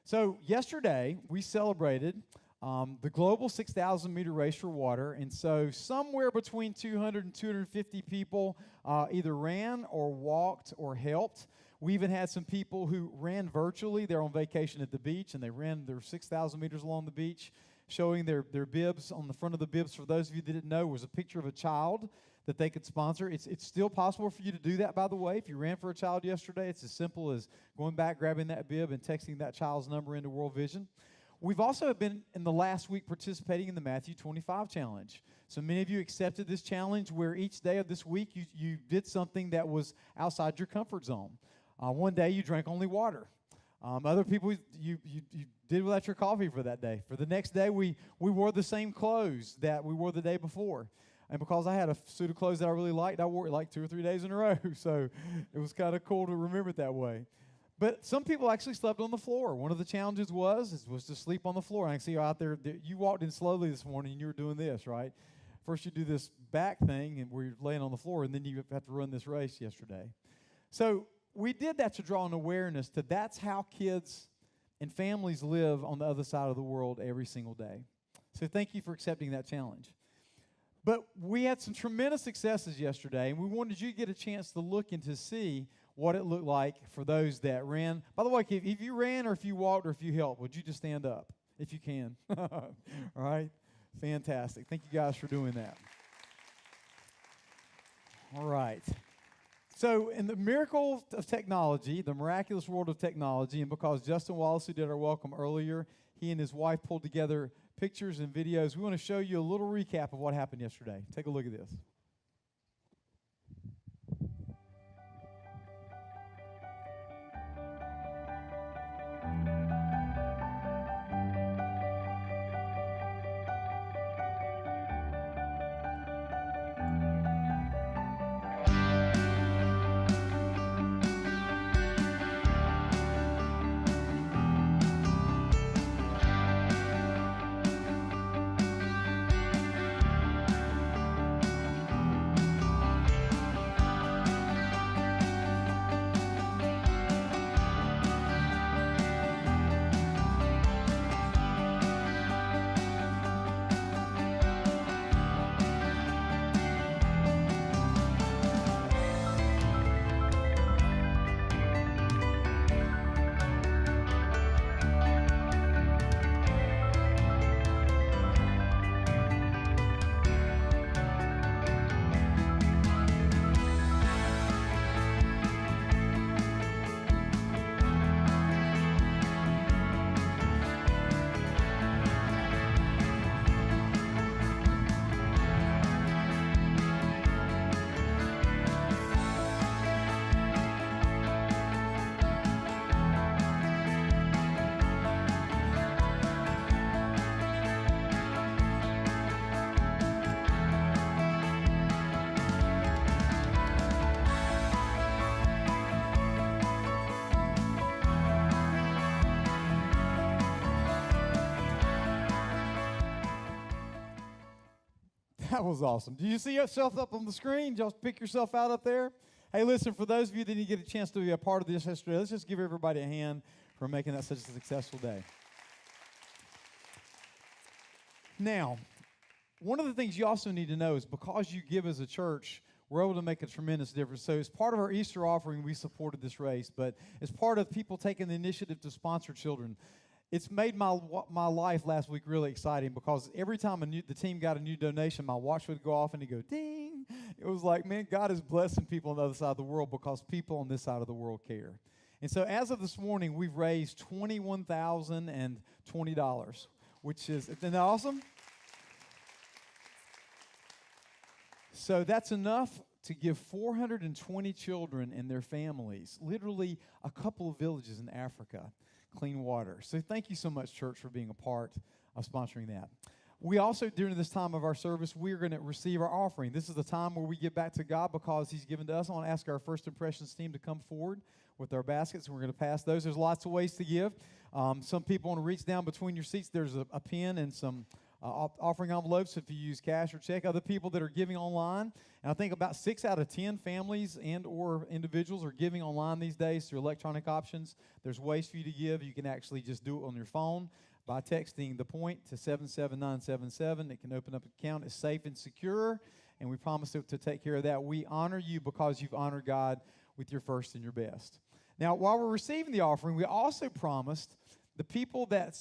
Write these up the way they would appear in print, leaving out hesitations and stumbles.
So yesterday, we celebrated the global 6,000 meter race for water, and so somewhere between 200 and 250 people either ran or walked or helped. We even had some people who ran virtually. They're on vacation at the beach, and they ran their 6,000 meters along the beach, showing their bibs. On the front of the bibs, for those of you that didn't know, was a picture of a child that they could sponsor. It's still possible for you to do that, by the way. If you ran for a child yesterday, it's as simple as going back, grabbing that bib, and texting that child's number into World Vision. We've also been, in the last week, participating in the Matthew 25 Challenge. So many of you accepted this challenge where each day of this week you did something that was outside your comfort zone. One day you drank only water. Other people, you did without your coffee for that day. For the next day, we wore the same clothes that we wore the day before. And because I had a suit of clothes that I really liked, I wore it like 2 or 3 days in a row. So it was kind of cool to remember it that way. But some people actually slept on the floor. One of the challenges was to sleep on the floor. I can see you out there. You walked in slowly this morning, and you were doing this, right? First you do this back thing and where you're laying on the floor, and then you have to run this race yesterday. So we did that to draw an awareness to that's how kids and families live on the other side of the world every single day. So thank you for accepting that challenge. But we had some tremendous successes yesterday, and we wanted you to get a chance to look and to see what it looked like for those that ran. By the way, if you ran or if you walked or if you helped, would you just stand up if you can? All right? Fantastic. Thank you guys for doing that. All right. So in the miracle of technology, the miraculous world of technology, and because Justin Wallace, who did our welcome earlier, he and his wife pulled together pictures and videos, we want to show you a little recap of what happened yesterday. Take a look at this. That was awesome. Did you see yourself up on the screen? Did y'all pick yourself out up there? Hey, listen, for those of you that didn't get a chance to be a part of this yesterday, let's just give everybody a hand for making that such a successful day. Now, one of the things you also need to know is because you give as a church, we're able to make a tremendous difference. So as part of our Easter offering, we supported this race, but as part of people taking the initiative to sponsor children, it's made my life last week really exciting because every time the team got a new donation, my watch would go off and it'd go ding. It was like, man, God is blessing people on the other side of the world because people on this side of the world care. And so as of this morning, we've raised $21,020, which isn't that awesome? So that's enough to give 420 children and their families, literally a couple of villages in Africa, clean water. So thank you so much, church, for being a part of sponsoring that. We also, during this time of our service, we're going to receive our offering. This is the time where we give back to God because He's given to us. I want to ask our First Impressions team to come forward with our baskets, and we're going to pass those. There's lots of ways to give. Some people want to reach down between your seats. There's a pen and some offering envelopes if you use cash or check. Other people that are giving online, and I think about 6 out of 10 families and or individuals are giving online these days through electronic options. There's ways for you to give. You can actually just do it on your phone by texting the point to 77977. It can open up an account. It's safe and secure, and we promise to take care of that. We honor you because you've honored God with your first and your best. Now, while we're receiving the offering, we also promised the people that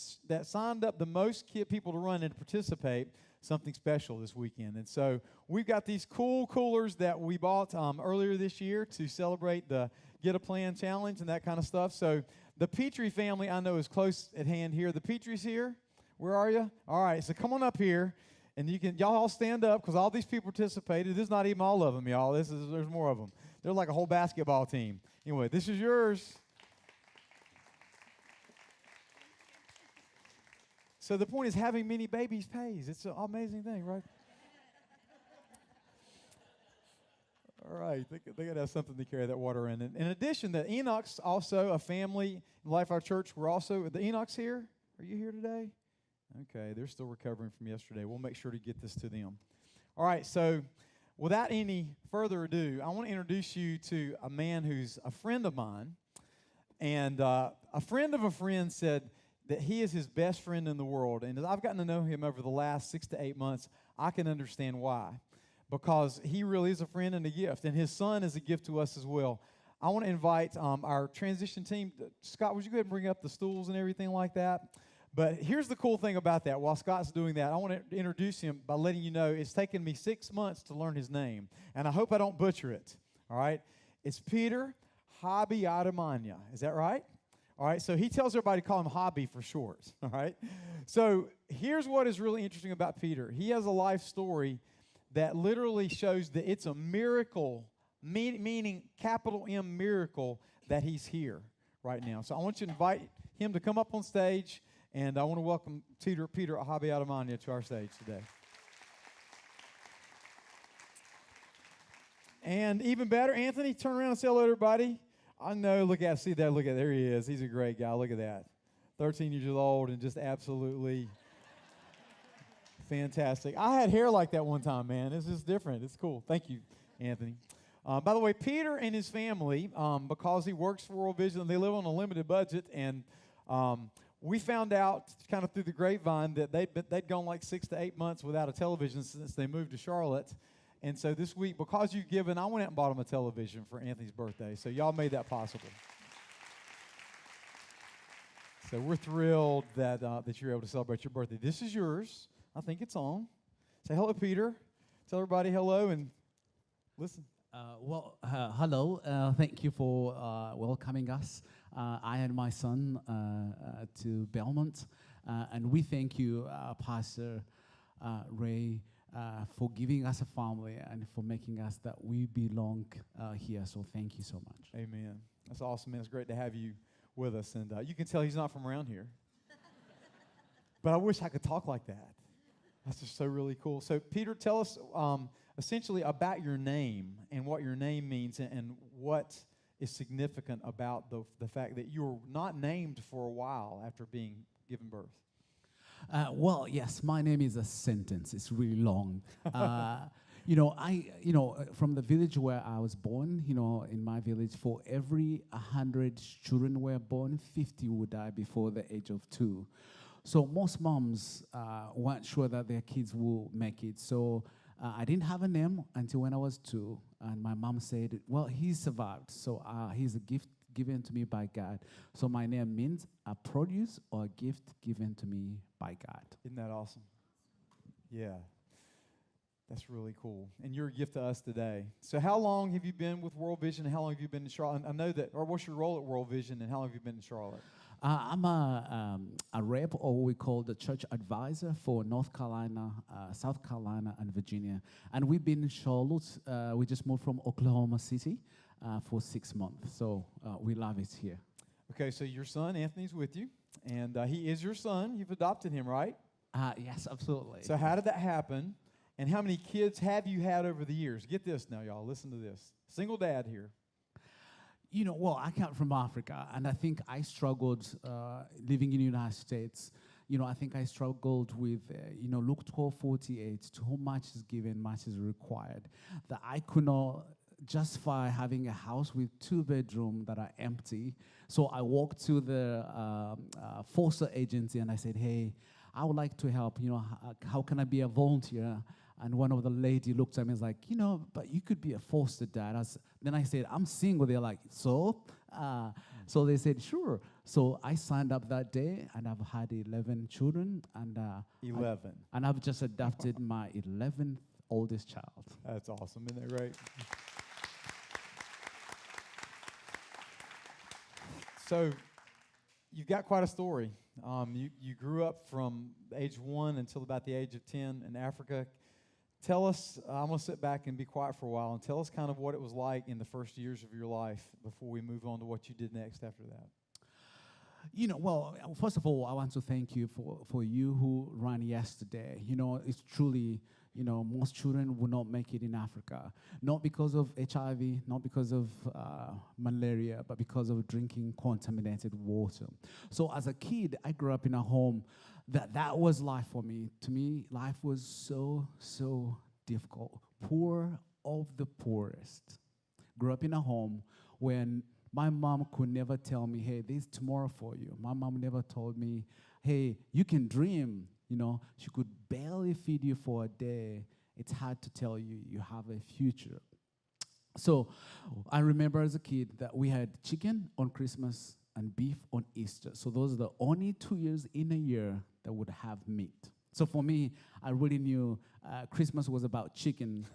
signed up the most people to run and to participate something special this weekend. And so we've got these cool coolers that we bought earlier this year to celebrate the Get a Plan Challenge and that kind of stuff. So the Petrie family I know is close at hand here. The Petries here? Where are you? All right, so come on up here. And y'all all stand up because all these people participated. This is not even all of them, y'all. There's more of them. They're like a whole basketball team. Anyway, this is yours. So the point is, having many babies pays. It's an amazing thing, right? All right, they got to have something to carry that water in. And in addition, the Enochs, also a family in Life Our Church, we're also, the Enochs here? Are you here today? Okay, they're still recovering from yesterday. We'll make sure to get this to them. All right, so without any further ado, I want to introduce you to a man who's a friend of mine. And a friend of a friend said that he is his best friend in the world. And as I've gotten to know him over the last 6 to 8 months, I can understand why. Because he really is a friend and a gift. And his son is a gift to us as well. I want to invite our transition team. Scott, would you go ahead and bring up the stools and everything like that? But here's the cool thing about that. While Scott's doing that, I want to introduce him by letting you know it's taken me 6 months to learn his name. And I hope I don't butcher it. All right? It's Peter Haby. Is that right? All right, so he tells everybody to call him Haby for short. All right? So here's what is really interesting about Peter. He has a life story that literally shows that it's a miracle, meaning capital M miracle, that he's here right now. So I want you to invite him to come up on stage. And I want to welcome Peter Haby to our stage today. And even better, Anthony, turn around and say hello to everybody. I know, look at there he is. He's a great guy, look at that. 13 years old and just absolutely fantastic. I had hair like that one time, man. This is different. It's cool. Thank you, Anthony. By the way, Peter and his family, because he works for World Vision, they live on a limited budget, and we found out kind of through the grapevine that they'd gone like 6 to 8 months without a television since they moved to Charlotte. And so this week, because you've given, I went out and bought them a television for Anthony's birthday. So y'all made that possible. So we're thrilled that you're able to celebrate your birthday. This is yours. I think it's on. Say hello, Peter. Tell everybody hello and listen. Hello. Thank you for welcoming us. I and my son to Belmont. And we thank you, Pastor Ray, for giving us a family and for making us that we belong here. So thank you so much. Amen. That's awesome, man. It's great to have you with us. And you can tell he's not from around here. But I wish I could talk like that. That's just so really cool. So, Peter, tell us essentially about your name and what your name means and what is significant about the fact that you were not named for a while after being given birth. Yes, my name is a sentence. It's really long. From the village where I was born, in my village, for every 100 children were born, 50 would die before the age of 2. So most moms weren't sure that their kids will make it. So I didn't have a name until when I was 2. And my mom said, well, he survived. So he's a gift given to me by God. So my name means a produce or a gift given to me by God. Isn't that awesome? Yeah. That's really cool. And you're a gift to us today. So how long have you been with World Vision and how long have you been in Charlotte? I know that, or what's your role at World Vision and how long have you been in Charlotte? I'm a rep, or what we call the church advisor for North Carolina, South Carolina, and Virginia. And we've been in Charlotte. We just moved from Oklahoma City for 6 months. So we love it here. Okay, so your son, Anthony's with you. And he is your son. You've adopted him, right? Yes, absolutely. So how did that happen? And how many kids have you had over the years? Get this now, y'all. Listen to this. Single dad here. I come from Africa, and I think I struggled living in the United States, I think I struggled with, Luke 12:48, to whom much is given, much is required. That I could not justify having a house with 2 bedrooms that are empty. So I walked to the foster agency and I said, hey, I would like to help. How can I be a volunteer? And one of the lady looked at me and was like, but you could be a foster dad. Then I said, I'm single. They're like, so? So they said, sure. So I signed up that day, and I've had 11 children. And 11. And I've just adopted my 11th oldest child. That's awesome, isn't that right? So you've got quite a story. You grew up from age 1 until about the age of 10 in Africa. Tell us, I'm going to sit back and be quiet for a while, and tell us kind of what it was like in the first years of your life before we move on to what you did next after that. Well, first of all, I want to thank you for you who ran yesterday. It's truly, most children will not make it in Africa, not because of HIV, not because of malaria, but because of drinking contaminated water. So as a kid, I grew up in a home that was life for me. To me, life was so difficult. Poor of the poorest. Grew up in a home when my mom could never tell me, hey, there's tomorrow for you. My mom never told me, hey, you can dream. She could barely feed you for a day. It's hard to tell you you have a future. So I remember as a kid that we had chicken on Christmas and beef on Easter. So those are the only 2 years in a year that would have meat. So for me, I really knew Christmas was about chicken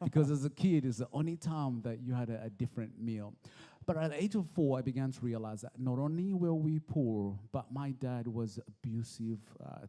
because as a kid, it's the only time that you had a different meal. But at the age of 4, I began to realize that not only were we poor, but my dad was abusive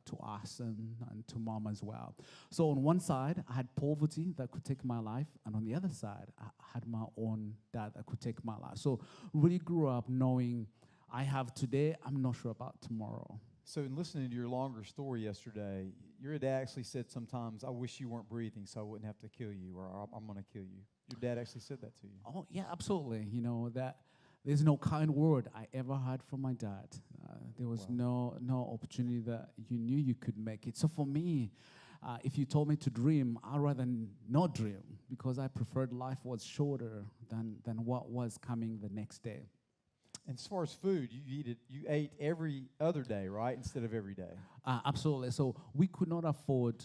to us and to mom as well. So on one side, I had poverty that could take my life, and on the other side, I had my own dad that could take my life. So really grew up knowing I have today, I'm not sure about tomorrow. So in listening to your longer story yesterday, your dad actually said sometimes, I wish you weren't breathing so I wouldn't have to kill you, or I'm going to kill you. Your dad actually said that to you. Oh, yeah, absolutely. That there's no kind word I ever heard from my dad. There was no opportunity that you knew you could make it. So for me, if you told me to dream, I'd rather not dream because I preferred life was shorter than what was coming the next day. And as far as food, you ate every other day, right, instead of every day? Absolutely. So we could not afford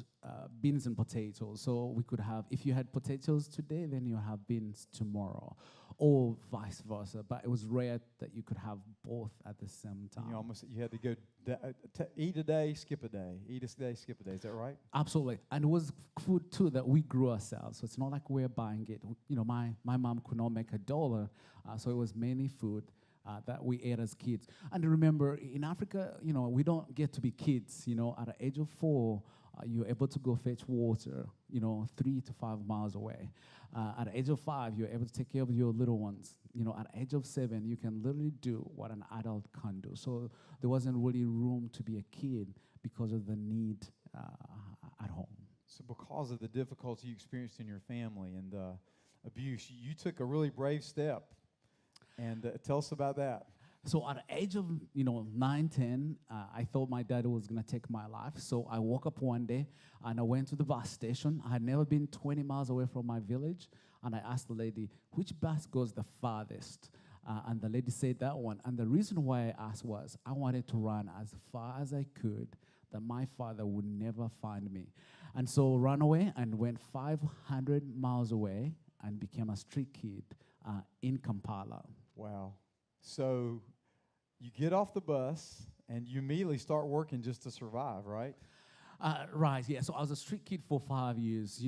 beans and potatoes. So we could have, if you had potatoes today, then you have beans tomorrow, or vice versa. But it was rare that you could have both at the same time. You had to go eat a day, skip a day, eat a day, skip a day. Is that right? Absolutely. And it was food too that we grew ourselves. So it's not like we're buying it. My mom could not make $1, so it was mainly food that we ate as kids. And remember, in Africa, we don't get to be kids. At the age of 4, you're able to go fetch water, 3 to 5 miles away. At the age of 5, you're able to take care of your little ones. At the age of 7, you can literally do what an adult can do. So there wasn't really room to be a kid because of the need at home. So because of the difficulty you experienced in your family and the abuse, you took a really brave step. And tell us about that. So at the age of 9, 10, I thought my dad was going to take my life. So I woke up one day and I went to the bus station. I had never been 20 miles away from my village. And I asked the lady, which bus goes the farthest? And the lady said that one. And the reason why I asked was I wanted to run as far as I could, that my father would never find me. And so ran away and went 500 miles away and became a street kid in Kampala. Wow. So you get off the bus and you immediately start working just to survive, right? Right, yeah. So I was a street kid for 5 years.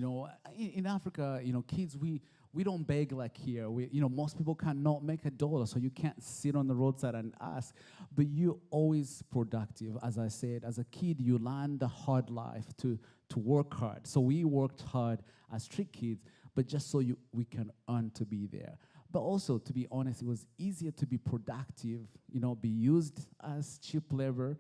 In Africa, kids, we don't beg like here. Most people cannot make $1, so you can't sit on the roadside and ask. But you're always productive. As I said, as a kid, you learn the hard life to work hard. So we worked hard as street kids, but just so we can earn to be there. But also, to be honest, it was easier to be productive, be used as cheap labor,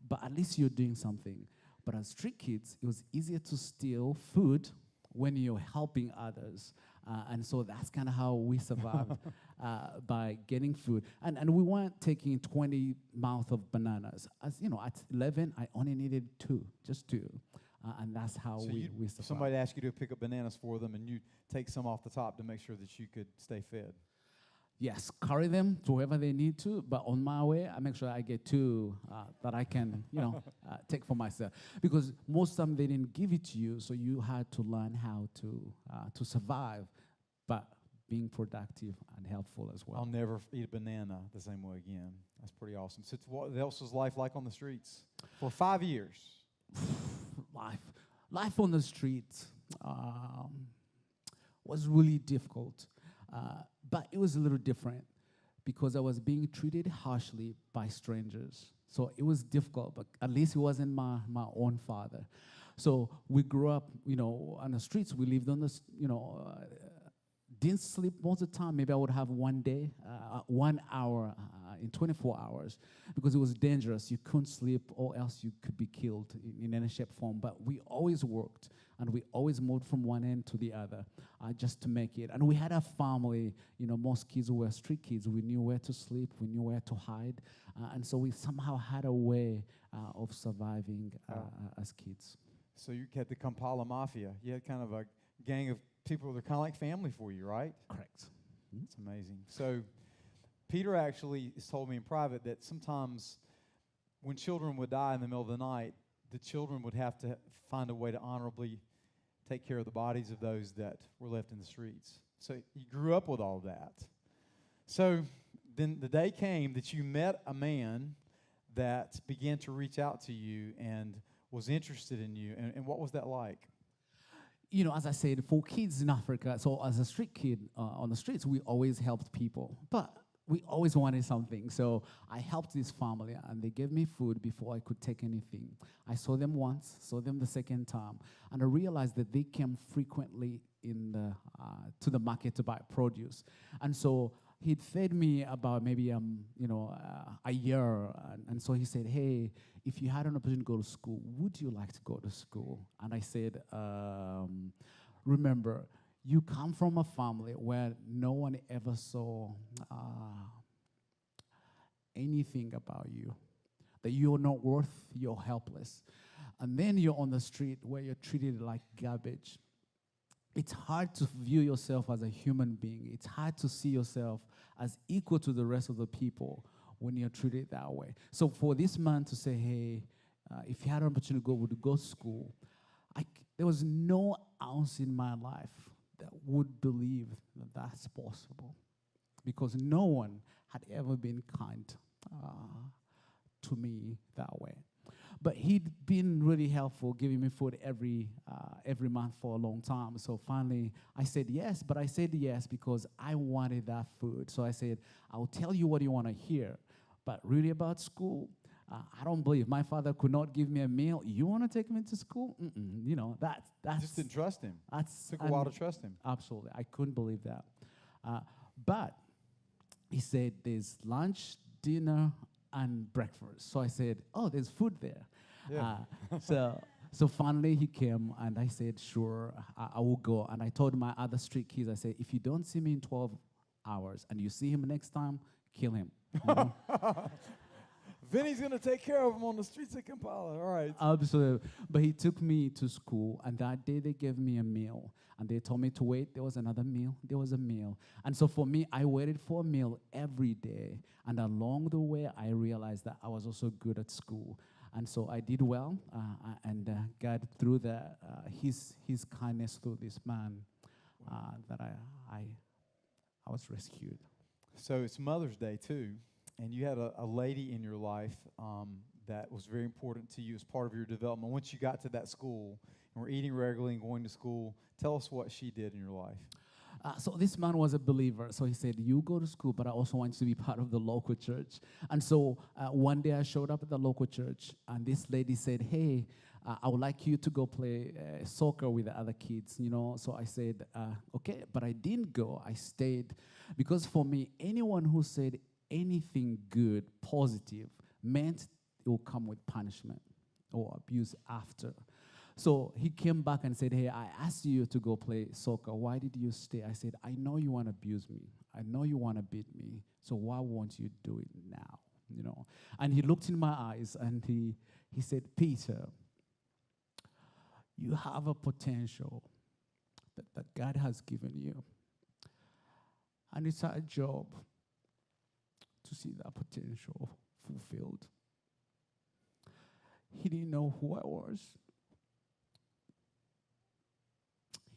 but at least you're doing something. But as street kids, it was easier to steal food when you're helping others. And so that's kind of how we survived by getting food. And we weren't taking 20 mouth of bananas. As you know, at 11, I only needed just two. And that's how So we survived. somebody asked you to pick up bananas for them, and you take some off the top to make sure that you could stay fed. Yes, carry them to wherever they need to, but on my way, I make sure I get two that I can, take for myself. Because most of them, they didn't give it to you, so you had to learn how to survive, but being productive and helpful as well. I'll never eat a banana the same way again. That's pretty awesome. So what else was life like on the streets for 5 years? Life on the street was really difficult. But it was a little different because I was being treated harshly by strangers. So it was difficult, but at least it wasn't my own father. So we grew up, on the streets. We lived on the, didn't sleep most of the time. Maybe I would have 1 day, 1 hour in 24 hours because it was dangerous. You couldn't sleep or else you could be killed in any shape, form. But we always worked and we always moved from one end to the other just to make it. And we had a family. Most kids were street kids. We knew where to sleep. We knew where to hide. And so we somehow had a way of surviving as kids. So you had the Kampala Mafia. You had kind of a gang of people that are kind of like family for you, right? Correct. That's amazing. So Peter actually has told me in private that sometimes when children would die in the middle of the night, the children would have to find a way to honorably take care of the bodies of those that were left in the streets. So you grew up with all that. So then the day came that you met a man that began to reach out to you and was interested in you. And what was that like? As I said, for kids in Africa, so as a street kid on the streets, we always helped people. But we always wanted something. So I helped this family, and they gave me food before I could take anything. I saw them once, saw them the second time, and I realized that they came frequently to the market to buy produce. And so he'd fed me about maybe a year, and so he said, "Hey, if you had an opportunity to go to school, would you like to go to school?" And I said, "Remember, you come from a family where no one ever saw anything about you, that you're not worth, you're helpless. And then you're on the street where you're treated like garbage. It's hard to view yourself as a human being. It's hard to see yourself as equal to the rest of the people when you're treated that way." So for this man to say, "Hey, if you had an opportunity to go to school," there was no ounce in my life that would believe that that's possible, because no one had ever been kind to me that way. But he'd been really helpful, giving me food every month for a long time. So finally, I said yes, but I said yes because I wanted that food. So I said, "I'll tell you what you want to hear, but really about school, I don't believe my father could not give me a meal. You want to take me to school? That's Just didn't trust him. That's Took a while to trust him. Absolutely, I couldn't believe that. But he said there's lunch, dinner, and breakfast. So I said, "Oh, there's food there." Yeah. So finally he came, and I said, "Sure, I will go." And I told my other street kids, I said, "If you don't see me in 12 hours and you see him next time, kill him." Vinny's going to take care of him on the streets of Kampala. All right. Absolutely. But he took me to school, and that day they gave me a meal. And they told me to wait. There was another meal. There was a meal. And so for me, I waited for a meal every day. And along the way, I realized that I was also good at school. And so I did well, and God, through his kindness through this man, that I was rescued. So it's Mother's Day, too. And you had a lady in your life that was very important to you as part of your development. Once you got to that school and were eating regularly and going to school, tell us what she did in your life. So this man was a believer. So he said, "You go to school, but I also want you to be part of the local church." And so one day I showed up at the local church, and this lady said, "Hey, I would like you to go play soccer with the other kids." So I said, "Okay," but I didn't go. I stayed, because for me, anyone who said anything good, positive, meant it will come with punishment or abuse after. So he came back and said, hey, I asked you to go play soccer. Why did you stay? I said, I know you want to abuse me. I know you want to beat me. So why won't you do it now? You know. And he looked in my eyes and he said, Peter, you have a potential that God has given you. And it's our job to see that potential fulfilled. He didn't know who I was.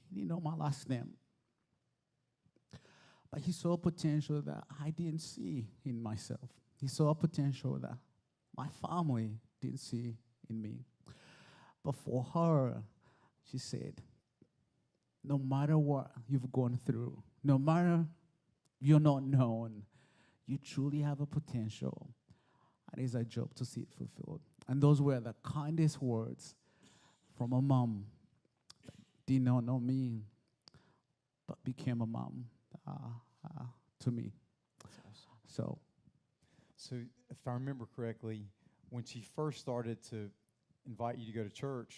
He didn't know my last name. But he saw potential that I didn't see in myself. He saw potential that my family didn't see in me. But for her, she said, no matter what you've gone through, no matter you're not known, you truly have a potential. And it's our job to see it fulfilled. And those were the kindest words from a mom that did not know me, but became a mom to me. That's awesome. So if I remember correctly, when she first started to invite you to go to church,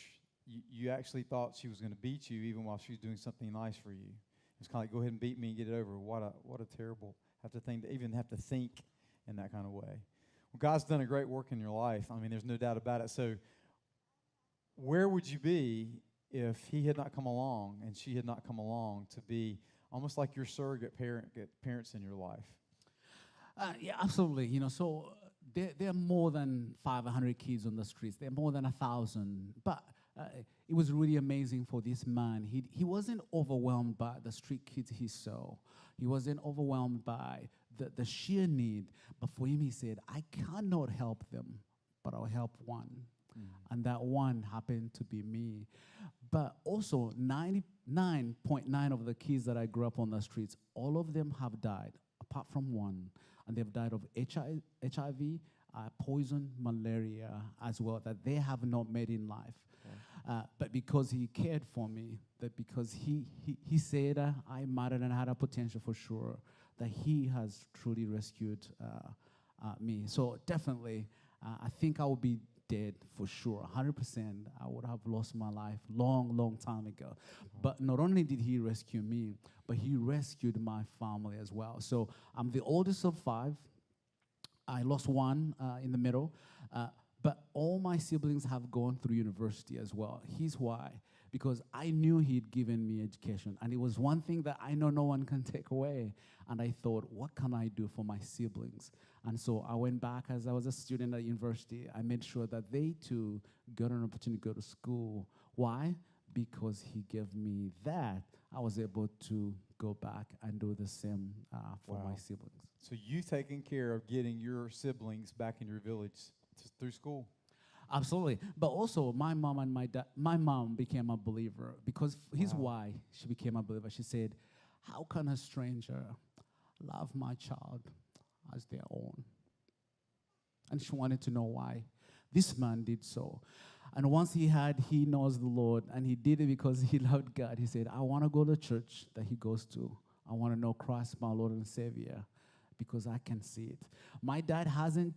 you actually thought she was going to beat you even while she was doing something nice for you. It was kind of like, go ahead and beat me and get it over. What a terrible have to think in that kind of way. Well, God's done a great work in your life. I mean, there's no doubt about it. So where would you be if he had not come along and she had not come along to be almost like your surrogate parents in your life? Yeah, absolutely. You know, so there are more than 500 kids on the streets. There are more than 1,000. But it was really amazing for this man. He wasn't overwhelmed by the street kids he saw. He wasn't overwhelmed by the sheer need. But for him, he said, I cannot help them, but I'll help one. And that one happened to be me. But also, 99.9 of the kids that I grew up on the streets, all of them have died, apart from one. And they've died of HIV, poison, malaria as well, that they have not made in life. Okay. But because he cared for me, that because he said I mattered and had a potential for sure, that he has truly rescued me. So definitely, I think I would be dead for sure, 100%. I would have lost my life long time ago. But not only did he rescue me, but he rescued my family as well. So I'm the oldest of 5. I lost one in the middle. But all my siblings have gone through university as well. Here's why. Because I knew he'd given me education. And it was one thing that I know no one can take away. And I thought, what can I do for my siblings? And so I went back as I was a student at university. I made sure that they too got an opportunity to go to school. Why? Because he gave me that. I was able to go back and do the same for my siblings. So you taking care of getting your siblings back in your village through school? Absolutely. But also, my mom and my dad, my mom became a believer because here's why she became a believer. She said, how can a stranger love my child as their own? And she wanted to know why this man did so. And once he knows the Lord, and he did it because he loved God, he said, I want to go to the church that he goes to. I want to know Christ, my Lord and Savior, because I can see it. My dad hasn't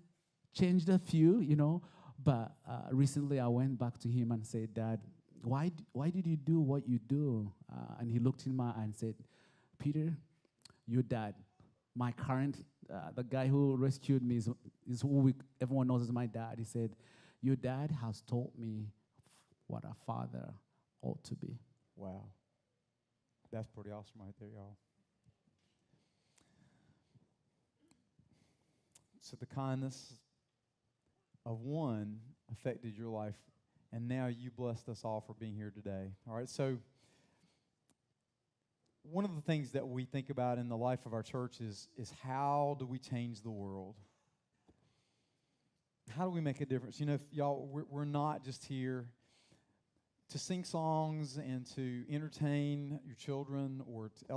changed a few, but recently I went back to him and said, Dad, why did you do what you do? And he looked in my eye and said, Peter, your dad, my current, the guy who rescued me is who everyone knows as my dad. He said, your dad has taught me what a father ought to be. Wow. That's pretty awesome right there, y'all. So the kindness of one affected your life, and now you blessed us all for being here today. All right, so one of the things that we think about in the life of our church is how do we change the world? How do we make a difference? Y'all, we're not just here to sing songs and to entertain your children,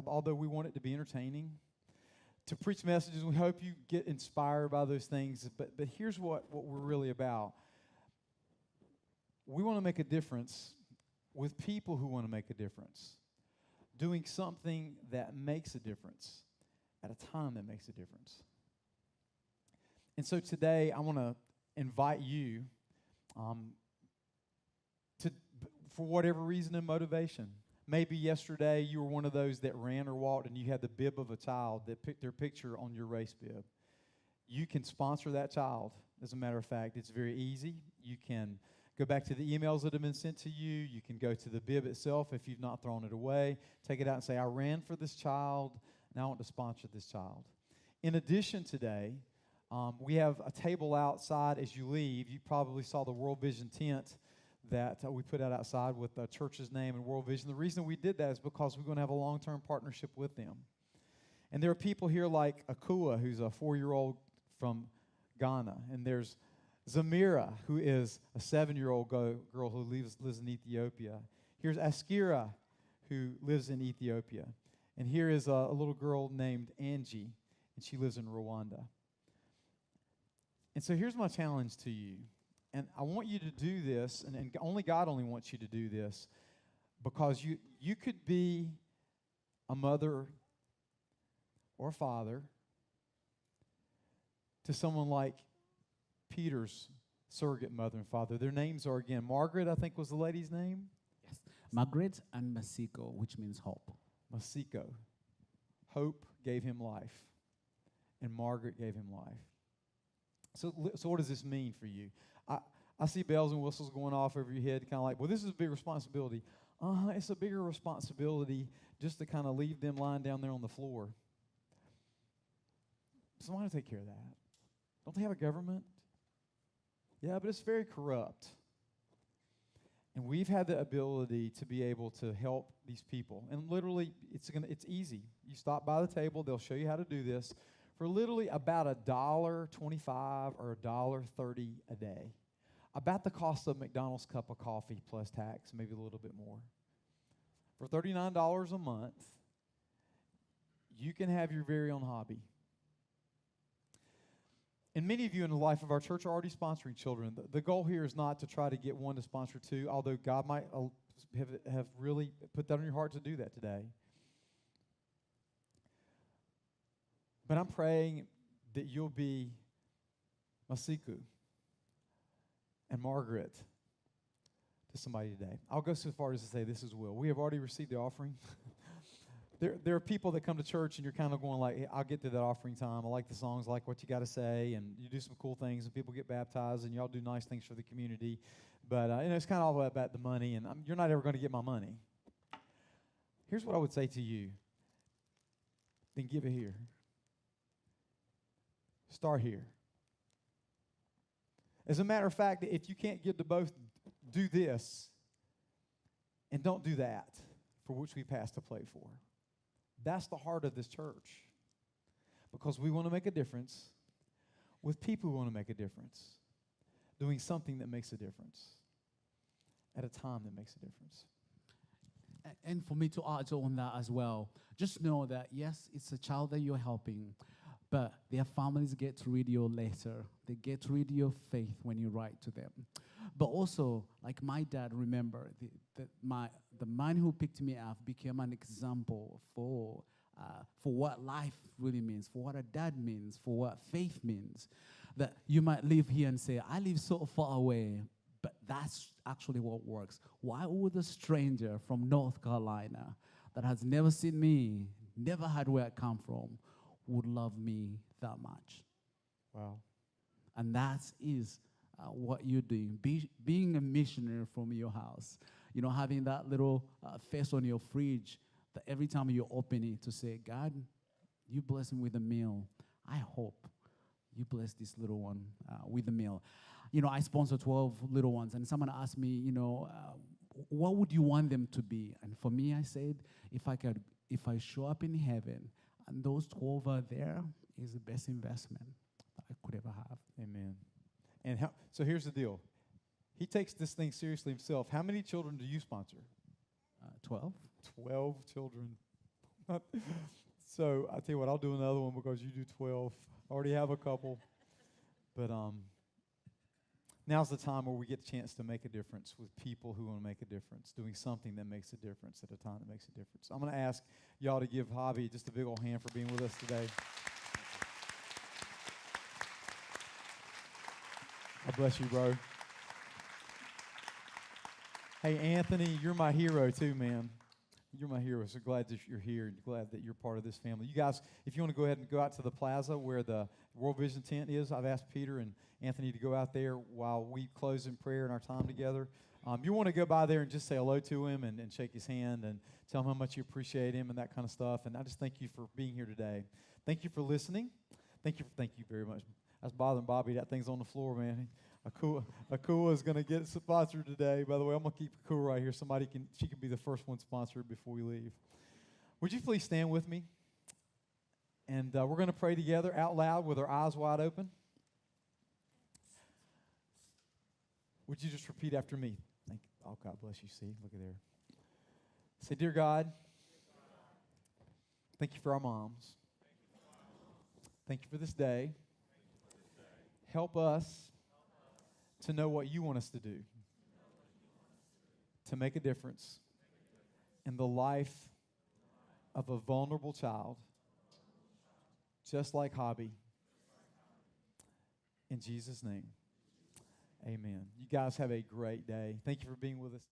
although we want it to be entertaining, to preach messages. We hope you get inspired by those things. But here's what we're really about. We want to make a difference with people who want to make a difference, doing something that makes a difference at a time that makes a difference. And so today I want to invite you for whatever reason and motivation. Maybe yesterday you were one of those that ran or walked and you had the bib of a child that picked their picture on your race bib. You can sponsor that child. As a matter of fact, it's very easy. You can go back to the emails that have been sent to you. You can go to the bib itself if you've not thrown it away. Take it out and say, I ran for this child, and I want to sponsor this child. In addition, today, we have a table outside as you leave. You probably saw the World Vision tent that we put out outside with the church's name and World Vision. The reason we did that is because we're going to have a long-term partnership with them. And there are people here like Akua, who's a 4-year-old from Ghana. And there's Zamira, who is a 7-year-old girl who lives in Ethiopia. Here's Askira, who lives in Ethiopia. And here is a little girl named Angie, and she lives in Rwanda. And so here's my challenge to you. And I want you to do this, and only God only wants you to do this, because you could be a mother or a father to someone like Peter's surrogate mother and father. Their names are, again, Margaret, I think was the lady's name. Yes. Margaret and Masiko, which means hope. Masiko. Hope gave him life, and Margaret gave him life. So what does this mean for you? I see bells and whistles going off over your head, kind of like, well, this is a big responsibility. It's a bigger responsibility just to kind of leave them lying down there on the floor. Someone to take care of that. Don't they have a government? Yeah, but it's very corrupt. And we've had the ability to be able to help these people. And literally, it's easy. You stop by the table, they'll show you how to do this for literally about $1.25 or $1.30 a day. About the cost of McDonald's cup of coffee plus tax, maybe a little bit more. For $39 a month, you can have your very own hobby. And many of you in the life of our church are already sponsoring children. The goal here is not to try to get one to sponsor two, although God might have really put that on your heart to do that today. But I'm praying that you'll be Masiku and Margaret to somebody today. I'll go so far as to say this as well. We have already received the offering. There are people that come to church and you're kind of going like, hey, I'll get to that offering time. I like the songs, I like what you got to say, and you do some cool things, and people get baptized, and y'all do nice things for the community. But it's kind of all about the money, and you're not ever going to get my money. Here's what I would say to you. Then give it here. Start here. As a matter of fact, if you can't give to both, do this, and don't do that, for which we pass to play for. That's the heart of this church. Because we want to make a difference with people who want to make a difference, doing something that makes a difference at a time that makes a difference. And for me to add on that as well, just know that, yes, it's a child that you're helping, but their families get to read your letter. They get to read your faith when you write to them. But also, like my dad, remember, the man who picked me up became an example for what life really means, for what a dad means, for what faith means. That you might live here and say, I live so far away, but that's actually what works. Why would a stranger from North Carolina that has never seen me, never had where I come from, would love me that much? Wow. And that is what you're doing, being a missionary from your house. You know, having that little face on your fridge that every time you open it to say, God, you bless me with a meal. I hope you bless this little one with a meal. You know, I sponsor 12 little ones, and someone asked me, you know, what would you want them to be? And for me, I said, if I show up in heaven and those 12 are there, is the best investment that I could ever have. Amen. And so here's the deal. He takes this thing seriously himself. How many children do you sponsor? 12. 12 children. So I tell you what, I'll do another one because you do 12. I already have a couple. But now's the time where we get a chance to make a difference with people who want to make a difference, doing something that makes a difference at a time that makes a difference. I'm going to ask y'all to give Haby just a big old hand for being with us today. God bless you, bro. Hey, Anthony, you're my hero too, man. You're my hero. So glad that you're here and glad that you're part of this family. You guys, if you want to go ahead and go out to the plaza where the World Vision tent is, I've asked Peter and Anthony to go out there while we close in prayer and our time together. You want to go by there and just say hello to him and shake his hand and tell him how much you appreciate him and that kind of stuff. And I just thank you for being here today. Thank you for listening. Thank you very much. I was bothering Bobby. That thing's on the floor, man. Akua is going to get sponsored today. By the way, I'm going to keep Akua right here. She can be the first one sponsored before we leave. Would you please stand with me? And we're going to pray together out loud with our eyes wide open. Would you just repeat after me? Thank you. Oh, God bless you. See, look at there. Say, dear God, thank you for our moms. Thank you for this day. Help us to know what you want us to do, to make a difference in the life of a vulnerable child, just like Haby. In Jesus' name, amen. You guys have a great day. Thank you for being with us.